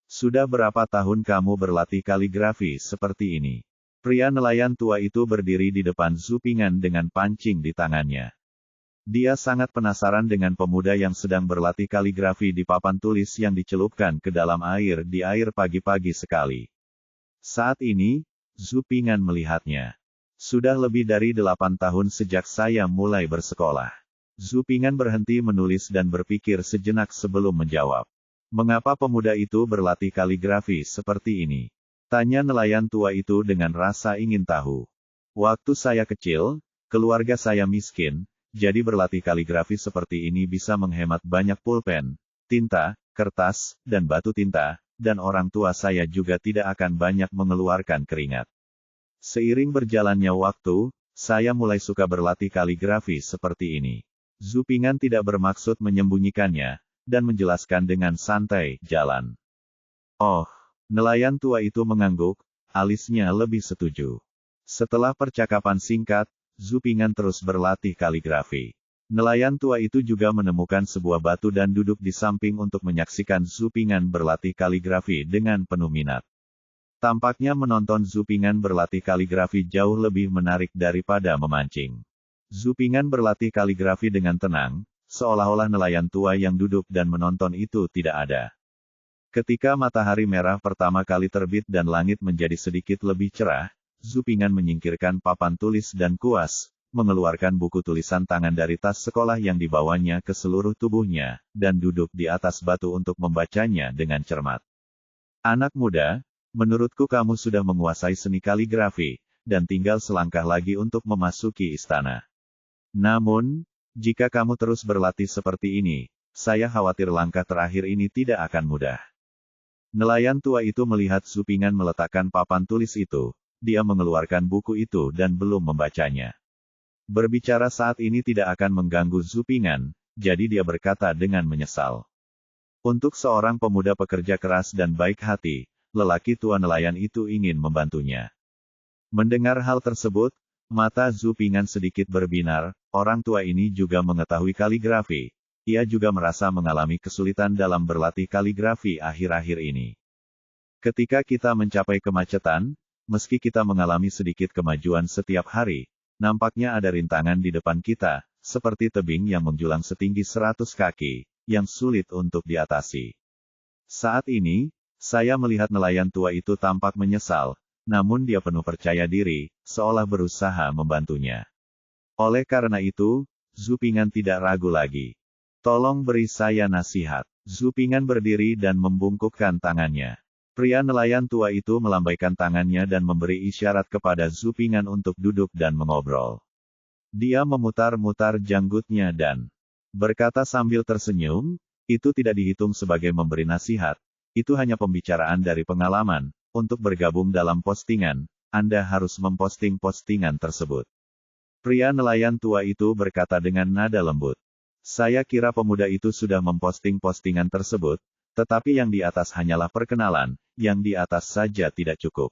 Sudah berapa tahun kamu berlatih kaligrafi seperti ini? Pria nelayan tua itu berdiri di depan Zupingan dengan pancing di tangannya. Dia sangat penasaran dengan pemuda yang sedang berlatih kaligrafi di papan tulis yang dicelupkan ke dalam air di air pagi-pagi sekali. Saat ini, Zupingan melihatnya. Sudah lebih dari 8 tahun sejak saya mulai bersekolah. Zupingan berhenti menulis dan berpikir sejenak sebelum menjawab. Mengapa pemuda itu berlatih kaligrafi seperti ini? Tanya nelayan tua itu dengan rasa ingin tahu. Waktu saya kecil, keluarga saya miskin, jadi berlatih kaligrafi seperti ini bisa menghemat banyak pulpen, tinta, kertas, dan batu tinta, dan orang tua saya juga tidak akan banyak mengeluarkan keringat. Seiring berjalannya waktu, saya mulai suka berlatih kaligrafi seperti ini. Zupingan tidak bermaksud menyembunyikannya, dan menjelaskan dengan santai, jalan. Oh. Nelayan tua itu mengangguk, alisnya lebih setuju. Setelah percakapan singkat, Zupingan terus berlatih kaligrafi. Nelayan tua itu juga menemukan sebuah batu dan duduk di samping untuk menyaksikan Zupingan berlatih kaligrafi dengan penuh minat. Tampaknya menonton Zupingan berlatih kaligrafi jauh lebih menarik daripada memancing. Zupingan berlatih kaligrafi dengan tenang, seolah-olah nelayan tua yang duduk dan menonton itu tidak ada. Ketika matahari merah pertama kali terbit dan langit menjadi sedikit lebih cerah, Zupingan menyingkirkan papan tulis dan kuas, mengeluarkan buku tulisan tangan dari tas sekolah yang dibawanya ke seluruh tubuhnya, dan duduk di atas batu untuk membacanya dengan cermat. Anak muda, menurutku kamu sudah menguasai seni kaligrafi, dan tinggal selangkah lagi untuk memasuki istana. Namun, jika kamu terus berlatih seperti ini, saya khawatir langkah terakhir ini tidak akan mudah. Nelayan tua itu melihat Zupingan meletakkan papan tulis itu, dia mengeluarkan buku itu dan belum membacanya. Berbicara saat ini tidak akan mengganggu Zupingan, jadi dia berkata dengan menyesal. Untuk seorang pemuda pekerja keras dan baik hati, lelaki tua nelayan itu ingin membantunya. Mendengar hal tersebut, mata Zupingan sedikit berbinar, orang tua ini juga mengetahui kaligrafi. Ia juga merasa mengalami kesulitan dalam berlatih kaligrafi akhir-akhir ini. Ketika kita mencapai kemacetan, meski kita mengalami sedikit kemajuan setiap hari, nampaknya ada rintangan di depan kita, seperti tebing yang menjulang setinggi 100 kaki, yang sulit untuk diatasi. Saat ini, saya melihat nelayan tua itu tampak menyesal, namun dia penuh percaya diri, seolah berusaha membantunya. Oleh karena itu, Zhu Ping'an tidak ragu lagi. Tolong beri saya nasihat. Zhu Ping'an berdiri dan membungkukkan tangannya. Pria nelayan tua itu melambaikan tangannya dan memberi isyarat kepada Zhu Ping'an untuk duduk dan mengobrol. Dia memutar-mutar janggutnya dan berkata sambil tersenyum, itu tidak dihitung sebagai memberi nasihat. Itu hanya pembicaraan dari pengalaman. Untuk bergabung dalam postingan, Anda harus memposting postingan tersebut. Pria nelayan tua itu berkata dengan nada lembut. Saya kira pemuda itu sudah memposting postingan tersebut, tetapi yang di atas hanyalah perkenalan, yang di atas saja tidak cukup.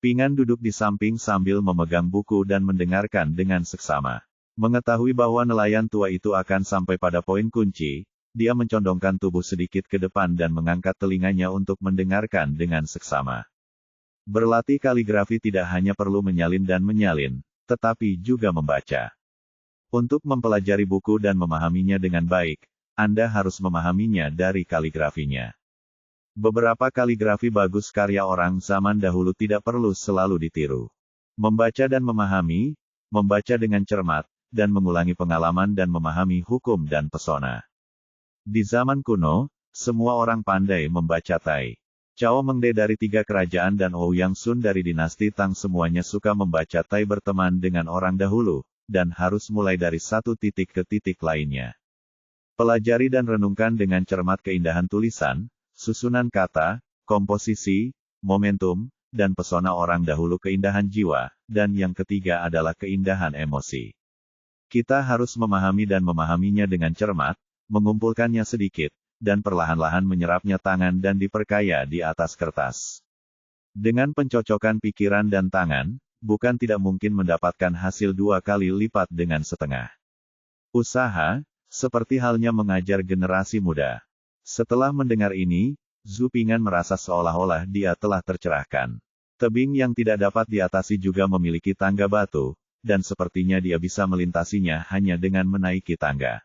Ping'an duduk di samping sambil memegang buku dan mendengarkan dengan seksama. Mengetahui bahwa nelayan tua itu akan sampai pada poin kunci, dia mencondongkan tubuh sedikit ke depan dan mengangkat telinganya untuk mendengarkan dengan seksama. Berlatih kaligrafi tidak hanya perlu menyalin dan menyalin, tetapi juga membaca. Untuk mempelajari buku dan memahaminya dengan baik, Anda harus memahaminya dari kaligrafinya. Beberapa kaligrafi bagus karya orang zaman dahulu tidak perlu selalu ditiru. Membaca dan memahami, membaca dengan cermat, dan mengulangi pengalaman dan memahami hukum dan pesona. Di zaman kuno, semua orang pandai membaca Tai. Cao Mengde dari 3 kerajaan dan Ouyang Sun dari dinasti Tang semuanya suka membaca Tai berteman dengan orang dahulu, dan harus mulai dari satu titik ke titik lainnya. Pelajari dan renungkan dengan cermat keindahan tulisan, susunan kata, komposisi, momentum, dan pesona orang dahulu keindahan jiwa, dan yang ketiga adalah keindahan emosi. Kita harus memahami dan memahaminya dengan cermat, mengumpulkannya sedikit, dan perlahan-lahan menyerapnya tangan dan diperkaya di atas kertas. Dengan pencocokan pikiran dan tangan, bukan tidak mungkin mendapatkan hasil 2 kali lipat dengan setengah usaha, seperti halnya mengajar generasi muda. Setelah mendengar ini, Zhu Ping'an merasa seolah-olah dia telah tercerahkan. Tebing yang tidak dapat diatasi juga memiliki tangga batu, dan sepertinya dia bisa melintasinya hanya dengan menaiki tangga.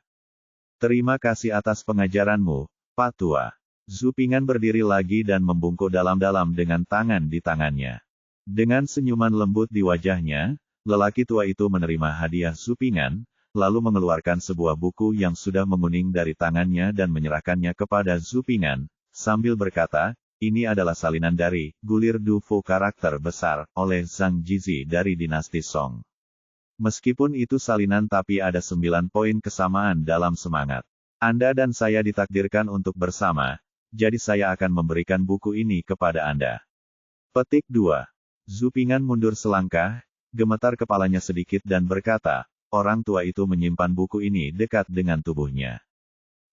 Terima kasih atas pengajaranmu, Pak Tua. Zhu Ping'an berdiri lagi dan membungkuk dalam-dalam dengan tangan di tangannya. Dengan senyuman lembut di wajahnya, lelaki tua itu menerima hadiah Zhu Ping'an, lalu mengeluarkan sebuah buku yang sudah menguning dari tangannya dan menyerahkannya kepada Zhu Ping'an, sambil berkata, ini adalah salinan dari Gulir Du Fu karakter besar, oleh Zhang Jizi dari dinasti Song. Meskipun itu salinan tapi ada 9 poin kesamaan dalam semangat. Anda dan saya ditakdirkan untuk bersama, jadi saya akan memberikan buku ini kepada Anda. Petik 2. Zhu Ping'an mundur selangkah, gemetar kepalanya sedikit dan berkata, orang tua itu menyimpan buku ini dekat dengan tubuhnya.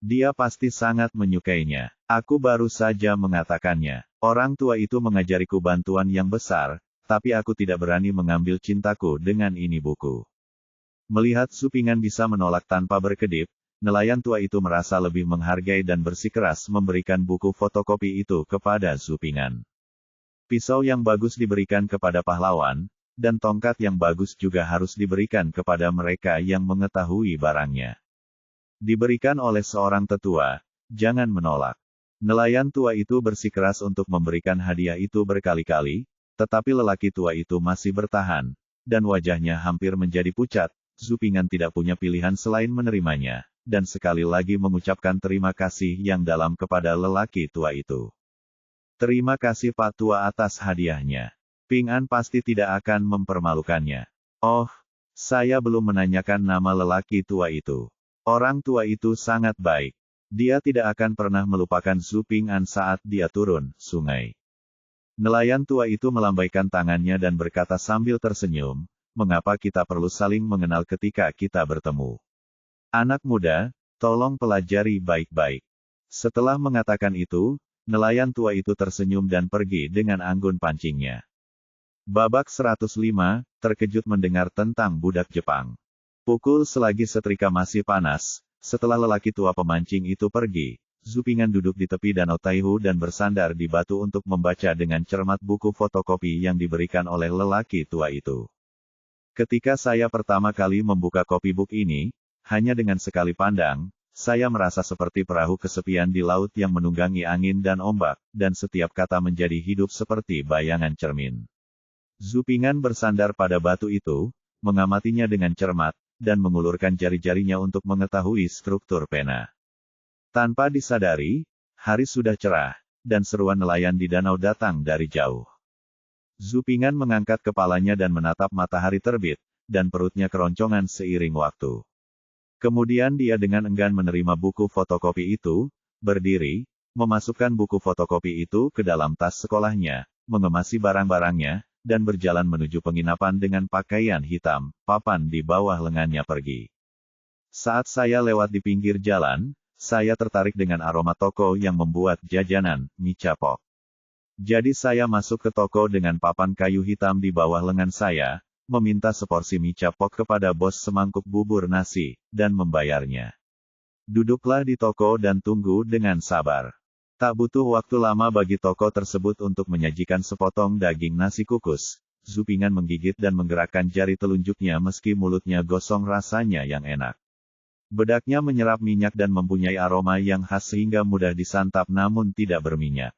Dia pasti sangat menyukainya. Aku baru saja mengatakannya. Orang tua itu mengajariku bantuan yang besar, tapi aku tidak berani mengambil cintaku dengan ini buku. Melihat Zhu Ping'an bisa menolak tanpa berkedip, nelayan tua itu merasa lebih menghargai dan bersikeras memberikan buku fotokopi itu kepada Zhu Ping'an. Pisau yang bagus diberikan kepada pahlawan, dan tongkat yang bagus juga harus diberikan kepada mereka yang mengetahui barangnya. Diberikan oleh seorang tetua, jangan menolak. Nelayan tua itu bersikeras untuk memberikan hadiah itu berkali-kali, tetapi lelaki tua itu masih bertahan, dan wajahnya hampir menjadi pucat. Zhu Ping'an tidak punya pilihan selain menerimanya, dan sekali lagi mengucapkan terima kasih yang dalam kepada lelaki tua itu. Terima kasih Pak Tua atas hadiahnya. Ping'an pasti tidak akan mempermalukannya. Oh, saya belum menanyakan nama lelaki tua itu. Orang tua itu sangat baik. Dia tidak akan pernah melupakan Zhu Ping'an saat dia turun sungai. Nelayan tua itu melambaikan tangannya dan berkata sambil tersenyum, mengapa kita perlu saling mengenal ketika kita bertemu? Anak muda, tolong pelajari baik-baik. Setelah mengatakan itu, nelayan tua itu tersenyum dan pergi dengan anggun pancingnya. Babak 105, terkejut mendengar tentang budak Jepang. Pukul selagi setrika masih panas, setelah lelaki tua pemancing itu pergi, Zhu Ping'an duduk di tepi danau Taihu dan bersandar di batu untuk membaca dengan cermat buku fotokopi yang diberikan oleh lelaki tua itu. Ketika saya pertama kali membuka copybook ini, hanya dengan sekali pandang, saya merasa seperti perahu kesepian di laut yang menunggangi angin dan ombak, dan setiap kata menjadi hidup seperti bayangan cermin. Zupingan bersandar pada batu itu, mengamatinya dengan cermat, dan mengulurkan jari-jarinya untuk mengetahui struktur pena. Tanpa disadari, hari sudah cerah, dan seruan nelayan di danau datang dari jauh. Zupingan mengangkat kepalanya dan menatap matahari terbit, dan perutnya keroncongan seiring waktu. Kemudian dia dengan enggan menerima buku fotokopi itu, berdiri, memasukkan buku fotokopi itu ke dalam tas sekolahnya, mengemasi barang-barangnya, dan berjalan menuju penginapan dengan pakaian hitam, papan di bawah lengannya pergi. Saat saya lewat di pinggir jalan, saya tertarik dengan aroma toko yang membuat jajanan, mie capok. Jadi saya masuk ke toko dengan papan kayu hitam di bawah lengan saya, meminta seporsi mie capok kepada bos semangkuk bubur nasi, dan membayarnya. Duduklah di toko dan tunggu dengan sabar. Tak butuh waktu lama bagi toko tersebut untuk menyajikan sepotong daging nasi kukus. Zupingan menggigit dan menggerakkan jari telunjuknya meski mulutnya gosong rasanya yang enak. Bedaknya menyerap minyak dan mempunyai aroma yang khas sehingga mudah disantap namun tidak berminyak.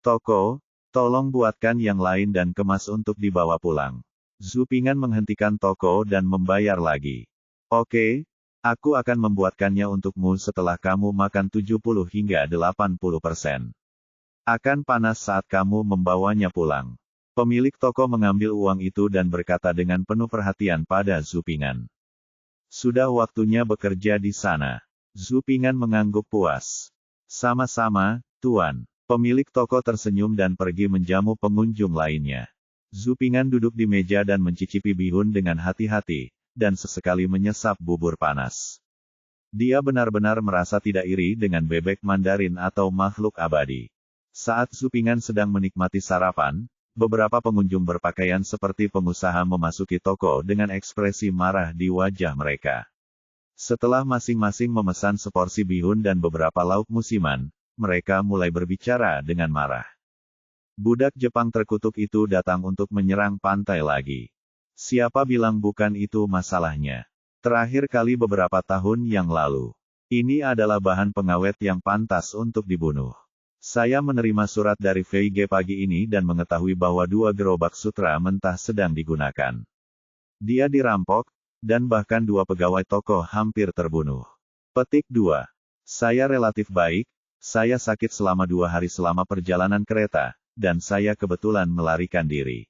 Toko, tolong buatkan yang lain dan kemas untuk dibawa pulang. Zupingan menghentikan toko dan membayar lagi. Oke. Aku akan membuatkannya untukmu setelah kamu makan 70 hingga 80%. Akan panas saat kamu membawanya pulang. Pemilik toko mengambil uang itu dan berkata dengan penuh perhatian pada Zupingan. Sudah waktunya bekerja di sana. Zupingan mengangguk puas. Sama-sama, Tuan. Pemilik toko tersenyum dan pergi menjamu pengunjung lainnya. Zupingan duduk di meja dan mencicipi bihun dengan hati-hati, dan sesekali menyesap bubur panas. Dia benar-benar merasa tidak iri dengan bebek Mandarin atau makhluk abadi. Saat Zupingan sedang menikmati sarapan, beberapa pengunjung berpakaian seperti pengusaha memasuki toko dengan ekspresi marah di wajah mereka. Setelah masing-masing memesan seporsi bihun dan beberapa lauk musiman, mereka mulai berbicara dengan marah. Budak Jepang terkutuk itu datang untuk menyerang pantai lagi. Siapa bilang bukan itu masalahnya? Terakhir kali beberapa tahun yang lalu. Ini adalah bahan pengawet yang pantas untuk dibunuh. Saya menerima surat dari VIG pagi ini dan mengetahui bahwa 2 gerobak sutra mentah sedang digunakan. Dia dirampok, dan bahkan 2 pegawai toko hampir terbunuh. Petik 2. Saya relatif baik, saya sakit selama 2 hari selama perjalanan kereta, dan saya kebetulan melarikan diri.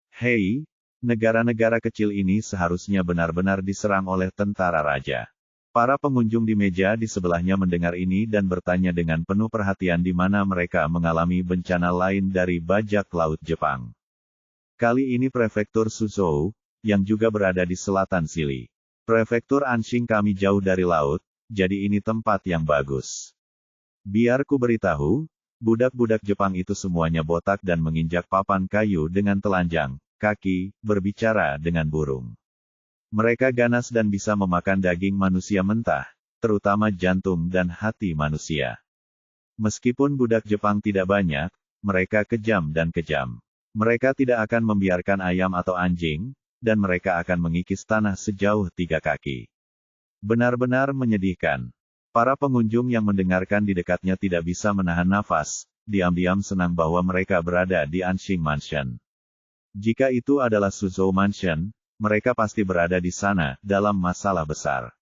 Hei! Negara-negara kecil ini seharusnya benar-benar diserang oleh tentara raja. Para pengunjung di meja di sebelahnya mendengar ini dan bertanya dengan penuh perhatian di mana mereka mengalami bencana lain dari bajak laut Jepang. Kali ini Prefektur Suzhou, yang juga berada di selatan Sili. Prefektur Anshin kami jauh dari laut, jadi ini tempat yang bagus. Biar ku beritahu, budak-budak Jepang itu semuanya botak dan menginjak papan kayu dengan telanjang kaki, berbicara dengan burung. Mereka ganas dan bisa memakan daging manusia mentah, terutama jantung dan hati manusia. Meskipun budak Jepang tidak banyak, mereka kejam dan kejam. Mereka tidak akan membiarkan ayam atau anjing, dan mereka akan mengikis tanah sejauh 3 kaki. Benar-benar menyedihkan. Para pengunjung yang mendengarkan di dekatnya tidak bisa menahan nafas, diam-diam senang bahwa mereka berada di Anshin Mansion. Jika itu adalah Suzhou Mansion, mereka pasti berada di sana, dalam masalah besar.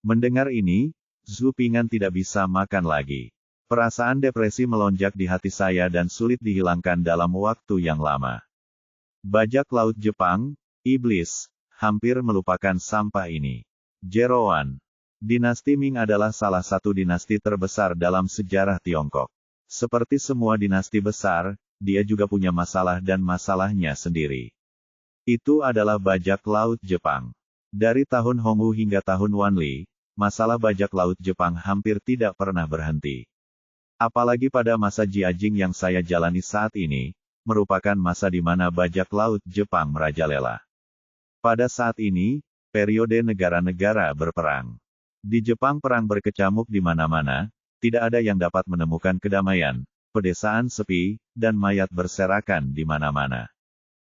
Mendengar ini, Zupingan tidak bisa makan lagi. Perasaan depresi melonjak di hati saya dan sulit dihilangkan dalam waktu yang lama. Bajak laut Jepang, iblis, hampir melupakan sampah ini. Jeroan. Dinasti Ming adalah salah satu dinasti terbesar dalam sejarah Tiongkok. Seperti semua dinasti besar, dia juga punya masalah dan masalahnya sendiri. Itu adalah bajak laut Jepang. Dari tahun Hongwu hingga tahun Wanli, masalah bajak laut Jepang hampir tidak pernah berhenti. Apalagi pada masa Jiajing yang saya jalani saat ini, merupakan masa di mana bajak laut Jepang merajalela. Pada saat ini, periode negara-negara berperang. Di Jepang perang berkecamuk di mana-mana, tidak ada yang dapat menemukan kedamaian. Pedesaan sepi, dan mayat berserakan di mana-mana.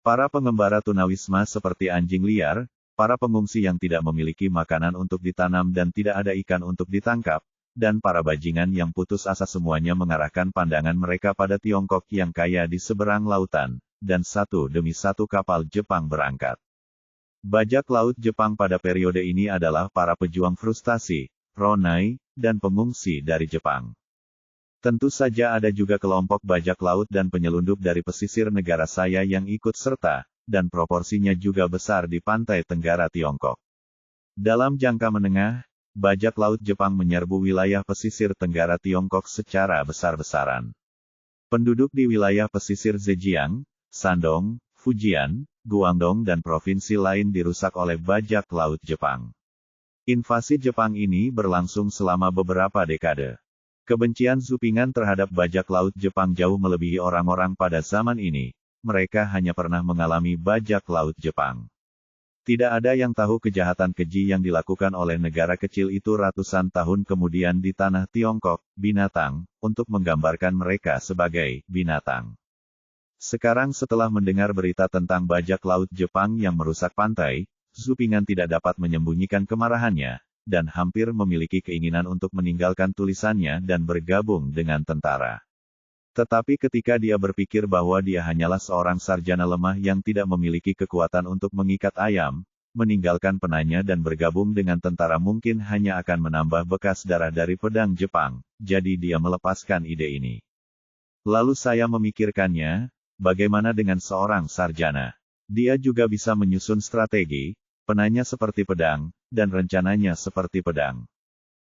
Para pengembara tunawisma seperti anjing liar, para pengungsi yang tidak memiliki makanan untuk ditanam dan tidak ada ikan untuk ditangkap, dan para bajingan yang putus asa semuanya mengarahkan pandangan mereka pada Tiongkok yang kaya di seberang lautan, dan satu demi satu kapal Jepang berangkat. Bajak laut Jepang pada periode ini adalah para pejuang frustasi, Ronai, dan pengungsi dari Jepang. Tentu saja ada juga kelompok bajak laut dan penyelundup dari pesisir negara saya yang ikut serta, dan proporsinya juga besar di pantai tenggara Tiongkok. Dalam jangka menengah, bajak laut Jepang menyerbu wilayah pesisir tenggara Tiongkok secara besar-besaran. Penduduk di wilayah pesisir Zhejiang, Shandong, Fujian, Guangdong dan provinsi lain dirusak oleh bajak laut Jepang. Invasi Jepang ini berlangsung selama beberapa dekade. Kebencian Zupingan terhadap bajak laut Jepang jauh melebihi orang-orang pada zaman ini. Mereka hanya pernah mengalami bajak laut Jepang. Tidak ada yang tahu kejahatan keji yang dilakukan oleh negara kecil itu ratusan tahun kemudian di tanah Tiongkok, binatang, untuk menggambarkan mereka sebagai binatang. Sekarang setelah mendengar berita tentang bajak laut Jepang yang merusak pantai, Zupingan tidak dapat menyembunyikan kemarahannya, dan hampir memiliki keinginan untuk meninggalkan tulisannya dan bergabung dengan tentara. Tetapi ketika dia berpikir bahwa dia hanyalah seorang sarjana lemah yang tidak memiliki kekuatan untuk mengikat ayam, meninggalkan penanya dan bergabung dengan tentara mungkin hanya akan menambah bekas darah dari pedang Jepang, jadi dia melepaskan ide ini. Lalu saya memikirkannya, bagaimana dengan seorang sarjana? Dia juga bisa menyusun strategi, penanya seperti pedang, dan rencananya seperti pedang.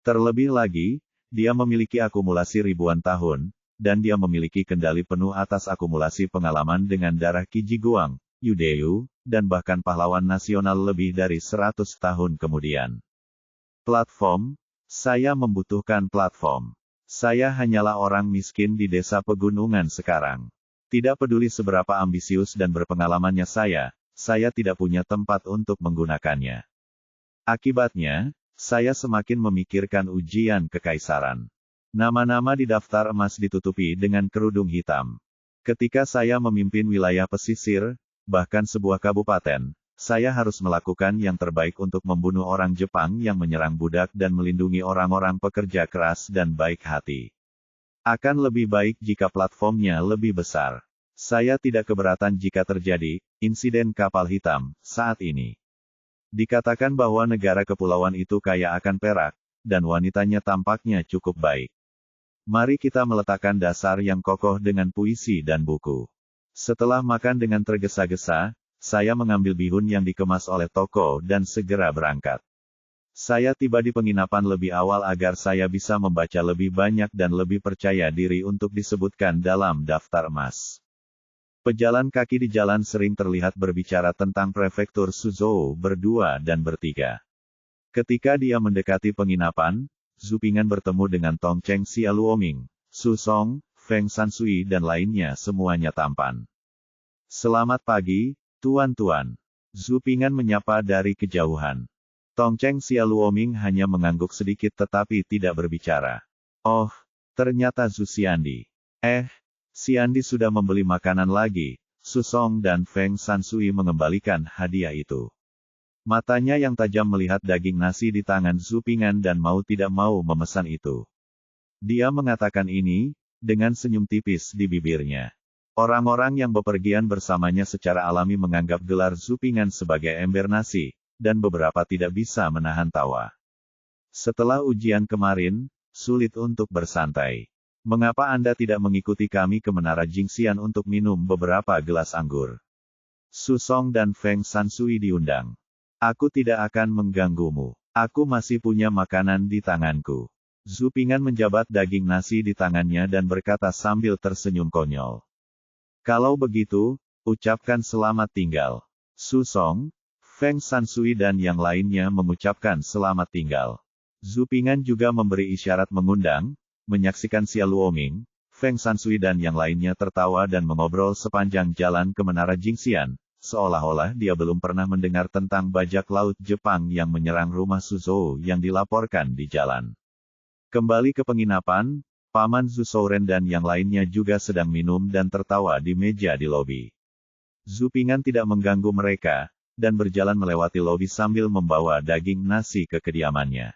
Terlebih lagi, dia memiliki akumulasi ribuan tahun, dan dia memiliki kendali penuh atas akumulasi pengalaman dengan darah Qiji Guang, Yudeyu, dan bahkan pahlawan nasional lebih dari 100 tahun kemudian. Platform? Saya membutuhkan platform. Saya hanyalah orang miskin di desa pegunungan sekarang. Tidak peduli seberapa ambisius dan berpengalamannya saya tidak punya tempat untuk menggunakannya. Akibatnya, saya semakin memikirkan ujian kekaisaran. Nama-nama di daftar emas ditutupi dengan kerudung hitam. Ketika saya memimpin wilayah pesisir, bahkan sebuah kabupaten, saya harus melakukan yang terbaik untuk membunuh orang Jepang yang menyerang budak dan melindungi orang-orang pekerja keras dan baik hati. Akan lebih baik jika platformnya lebih besar. Saya tidak keberatan jika terjadi insiden kapal hitam saat ini. Dikatakan bahwa negara kepulauan itu kaya akan perak, dan wanitanya tampaknya cukup baik. Mari kita meletakkan dasar yang kokoh dengan puisi dan buku. Setelah makan dengan tergesa-gesa, saya mengambil bihun yang dikemas oleh toko dan segera berangkat. Saya tiba di penginapan lebih awal agar saya bisa membaca lebih banyak dan lebih percaya diri untuk disebutkan dalam daftar emas. Pejalan kaki di jalan sering terlihat berbicara tentang prefektur Suzhou berdua dan bertiga. Ketika dia mendekati penginapan, Zupingan bertemu dengan Tong Cheng Xia Luoming, Su Song, Feng Sansui dan lainnya semuanya tampan. Selamat pagi, tuan-tuan. Zupingan menyapa dari kejauhan. Tong Cheng Xia Luoming hanya mengangguk sedikit tetapi tidak berbicara. Oh, ternyata Zhu Xiandi. Xiandi sudah membeli makanan lagi. Su Song dan Feng Sansui mengembalikan hadiah itu. Matanya yang tajam melihat daging nasi di tangan Zupingan dan mau tidak mau memesan itu. Dia mengatakan ini, dengan senyum tipis di bibirnya. Orang-orang yang bepergian bersamanya secara alami menganggap gelar Zupingan sebagai ember nasi, dan beberapa tidak bisa menahan tawa. Setelah ujian kemarin, sulit untuk bersantai. Mengapa Anda tidak mengikuti kami ke Menara Jingxian untuk minum beberapa gelas anggur? Su Song dan Feng Sansui diundang. Aku tidak akan mengganggumu. Aku masih punya makanan di tanganku. Zupingan menjabat daging nasi di tangannya dan berkata sambil tersenyum konyol. Kalau begitu, ucapkan selamat tinggal. Su Song, Feng Sansui dan yang lainnya mengucapkan selamat tinggal. Zupingan juga memberi isyarat mengundang, menyaksikan Xia Luoming, Feng Sansui dan yang lainnya tertawa dan mengobrol sepanjang jalan ke Menara Jingxian. Seolah-olah dia belum pernah mendengar tentang bajak laut Jepang yang menyerang rumah Suzhou yang dilaporkan di jalan. Kembali ke penginapan, Paman Zhu Souren dan yang lainnya juga sedang minum dan tertawa di meja di lobi. Zupingan tidak mengganggu mereka, dan berjalan melewati lobi sambil membawa daging nasi ke kediamannya.